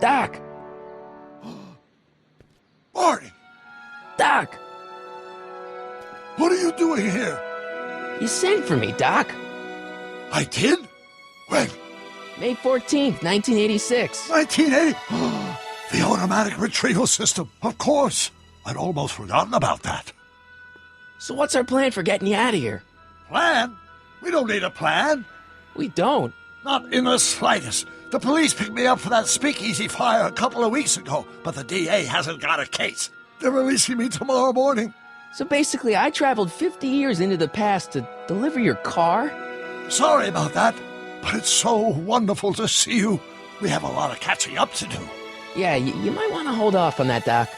Doc! Marty! Doc! What are you doing here? You sent for me, Doc. I did? When? May 14th, 1986. 1980? The automatic retrieval system. Of course. I'd almost forgotten about that. So what's our plan for getting you out of here? Plan? We don't need a plan. We don't. Not in the slightest. The police picked me up for that speakeasy fire a couple of weeks ago, but the DA hasn't got a case. They're releasing me tomorrow morning. So basically, I traveled 50 years into the past to deliver your car? Sorry about that, but it's so wonderful to see you. We have a lot of catching up to do. Yeah, you might want to hold off on that, Doc.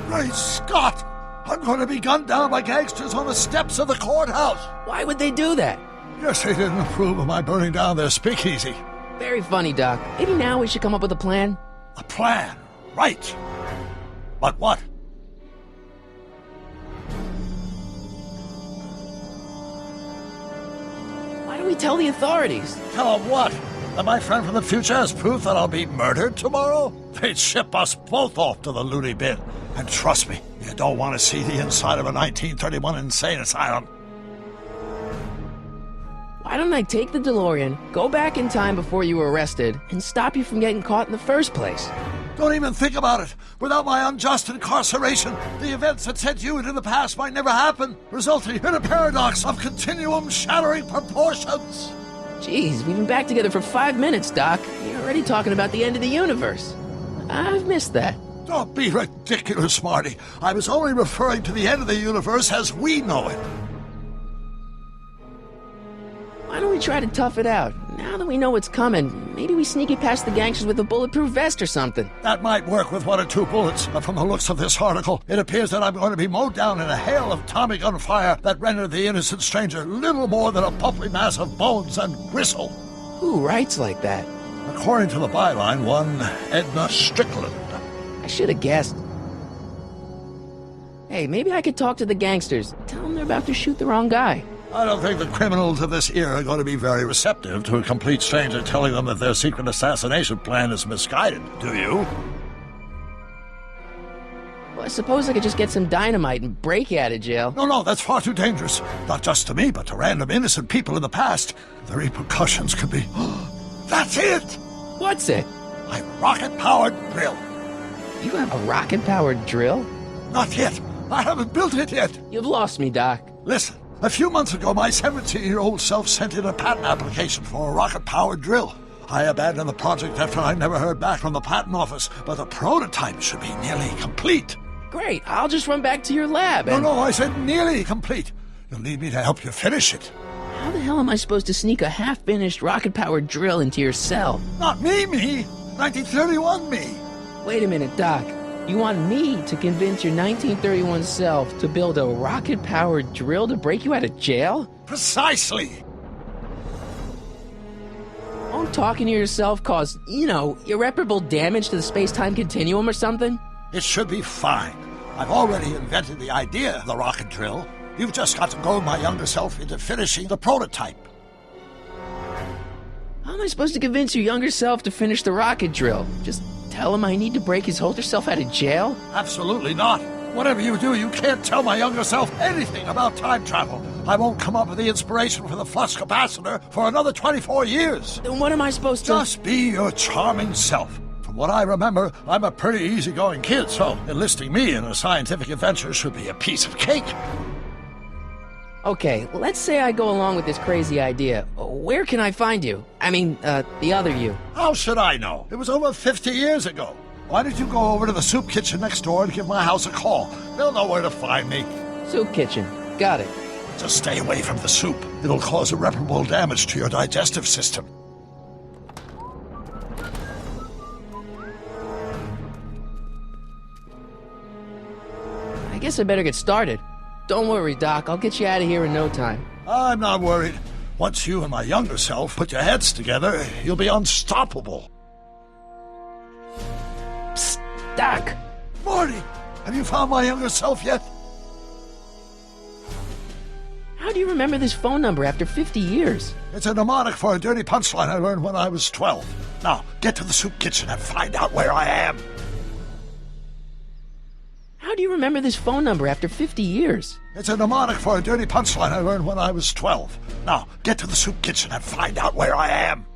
Great Scott! I'm going to be gunned down by gangsters on the steps of the courthouse. Why would they do that? Guess they didn't approve of my burning down their speakeasy. Very funny, Doc. Maybe now we should come up with a plan. A plan? Right. But what? Why don't we tell the authorities? Tell them what? That my friend from the future has proof that I'll be murdered tomorrow? They'd ship us both off to the loony bin. And trust me, you don't want to see the inside of a 1931 insane asylum. Why don't I take the DeLorean, go back in time before you were arrested, and stop you from getting caught in the first place? Don't even think about it. Without my unjust incarceration, the events that sent you into the past might never happen, resulting in a paradox of continuum-shattering proportions. Jeez, we've been back together for 5 minutes, Doc. You're already talking about the end of the universe. I've missed that. Don't be ridiculous, Marty. I was only referring to the end of the universe as we know it. Why don't we try to tough it out? Now that we know what's coming, maybe we sneak it past the gangsters with a bulletproof vest or something. That might work with 1 or 2 bullets, but from the looks of this article, it appears that I'm going to be mowed down in a hail of Tommy gun fire that rendered the innocent stranger little more than a puffy mass of bones and gristle. Who writes like that? According to the byline, one Edna Strickland. I should have guessed. Hey, maybe I could talk to the gangsters. Tell them they're about to shoot the wrong guy. I don't think the criminals of this era are going to be very receptive to a complete stranger telling them that their secret assassination plan is misguided, do you? Well, I suppose I could just get some dynamite and break you out of jail. No, that's far too dangerous. Not just to me, but to random innocent people in the past. The repercussions could be... That's it! What's it? My rocket-powered drill. You have a rocket-powered drill? Not yet. I haven't built it yet. You've lost me, Doc. Listen, a few months ago, my 17-year-old self sent in a patent application for a rocket-powered drill. I abandoned the project after I never heard back from the patent office, but the prototype should be nearly complete. Great, I'll just run back to your lab and... No, I said nearly complete. You'll need me to help you finish it. How the hell am I supposed to sneak a half-finished rocket-powered drill into your cell? Not me. 1931 me. Wait a minute, Doc. You want me to convince your 1931 self to build a rocket-powered drill to break you out of jail? Precisely. Won't talking to yourself cause, irreparable damage to the space-time continuum or something? It should be fine. I've already invented the idea of the rocket drill. You've just got to goad my younger self into finishing the prototype. How am I supposed to convince your younger self to finish the rocket drill? Just tell him I need to break his older self out of jail? Absolutely not. Whatever you do, you can't tell my younger self anything about time travel. I won't come up with the inspiration for the flux capacitor for another 24 years. Then what am I supposed to... Just be your charming self. From what I remember, I'm a pretty easygoing kid, so enlisting me in a scientific adventure should be a piece of cake. Okay, let's say I go along with this crazy idea. Where can I find you? I mean, the other you. How should I know? It was over 50 years ago. Why don't you go over to the soup kitchen next door and give my house a call? They'll know where to find me. Soup kitchen. Got it. Just stay away from the soup. It'll cause irreparable damage to your digestive system. I guess I better get started. Don't worry, Doc. I'll get you out of here in no time. I'm not worried. Once you and my younger self put your heads together, you'll be unstoppable. Psst, Doc! Marty, have you found my younger self yet? How do you remember this phone number after 50 years? It's a mnemonic for a dirty punchline I learned when I was 12. Now, get to the soup kitchen and find out where I am. How do you remember this phone number after 50 years? It's a mnemonic for a dirty punchline I learned when I was 12. Now, get to the soup kitchen and find out where I am.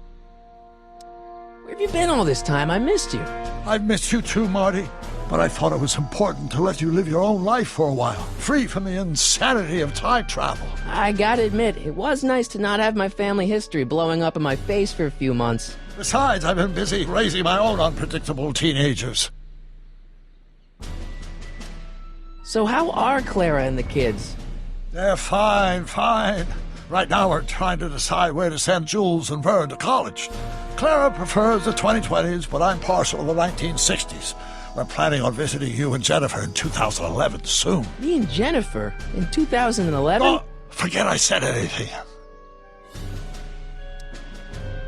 Where have you been all this time? I missed you. I've missed you too, Marty. But I thought it was important to let you live your own life for a while, free from the insanity of time travel. I gotta admit, it was nice to not have my family history blowing up in my face for a few months. Besides, I've been busy raising my own unpredictable teenagers. So how are Clara and the kids? They're fine. Right now we're trying to decide where to send Jules and Vern to college. Clara prefers the 2020s, but I'm partial to the 1960s. We're planning on visiting you and Jennifer in 2011 soon. Me and Jennifer? In 2011? Oh, forget I said anything.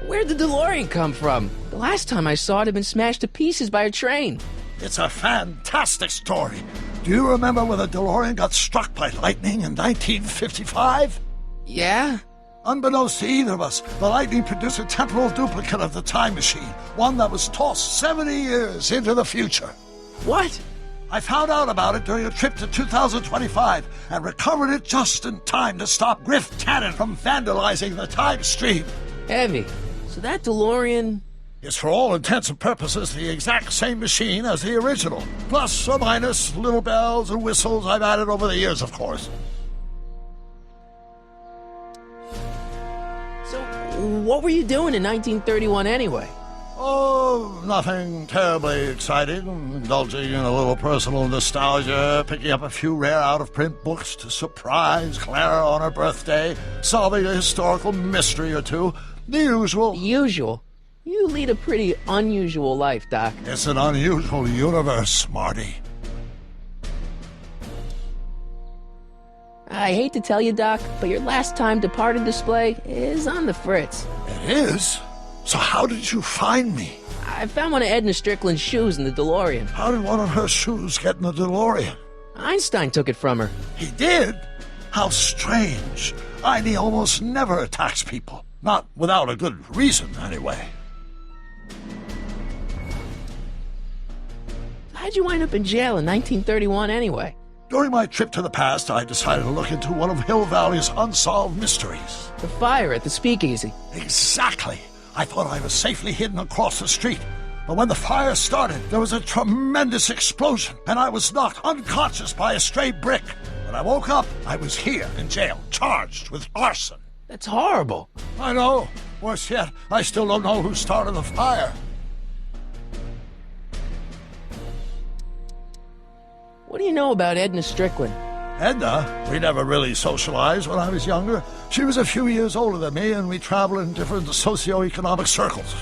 Where'd the DeLorean come from? The last time I saw it had been smashed to pieces by a train. It's a fantastic story. Do you remember when the DeLorean got struck by lightning in 1955? Yeah? Unbeknownst to either of us, the lightning produced a temporal duplicate of the time machine, one that was tossed 70 years into the future. What? I found out about it during a trip to 2025 and recovered it just in time to stop Griff Tannen from vandalizing the time stream. Heavy. So that DeLorean... is for all intents and purposes the exact same machine as the original. Plus or minus little bells and whistles I've added over the years, of course. So, what were you doing in 1931 anyway? Oh, nothing terribly exciting. Indulging in a little personal nostalgia, picking up a few rare out-of-print books to surprise Clara on her birthday, solving a historical mystery or two. The usual. Usual? You lead a pretty unusual life, Doc. It's an unusual universe, Marty. I hate to tell you, Doc, but your last time departed display is on the fritz. It is? So how did you find me? I found one of Edna Strickland's shoes in the DeLorean. How did one of her shoes get in the DeLorean? Einstein took it from her. He did? How strange. Einie almost never attacks people. Not without a good reason, anyway. How'd you wind up in jail in 1931 anyway? During my trip to the past, I decided to look into one of Hill Valley's unsolved mysteries. The fire at the speakeasy. Exactly. I thought I was safely hidden across the street. But when the fire started, there was a tremendous explosion, and I was knocked unconscious by a stray brick. When I woke up, I was here in jail, charged with arson. That's horrible. I know. Worse yet, I still don't know who started the fire. What do you know about Edna Strickland? Edna? We never really socialized when I was younger. She was a few years older than me, and we traveled in different socioeconomic circles.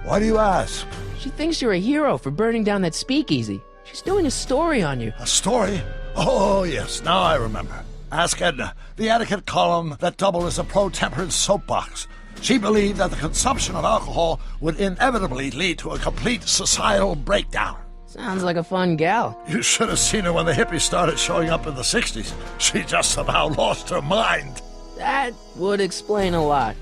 Why do you ask? She thinks you're a hero for burning down that speakeasy. She's doing a story on you. A story? Oh, yes, now I remember. Ask Edna, the etiquette column that doubled as a pro-temperance soapbox. She believed that the consumption of alcohol would inevitably lead to a complete societal breakdown. Sounds like a fun gal. You should have seen her when the hippies started showing up in the 60s. She just about lost her mind. That would explain a lot.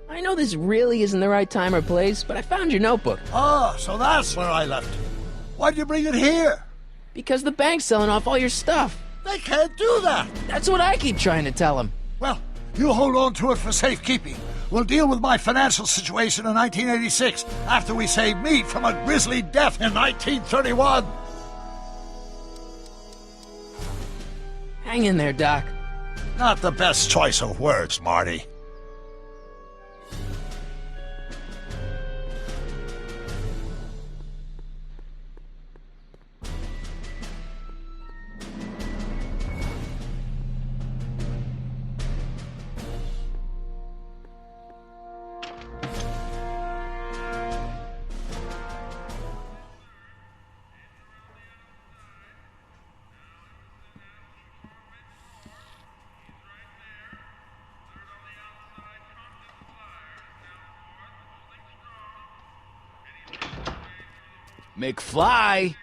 I know this really isn't the right time or place, but I found your notebook. Ah, so that's where I left it. Why'd you bring it here? Because the bank's selling off all your stuff. They can't do that. That's what I keep trying to tell them. Well, you hold on to it for safekeeping. We'll deal with my financial situation in 1986 after we save me from a grisly death in 1931. Hang in there, Doc. Not the best choice of words, Marty. McFly!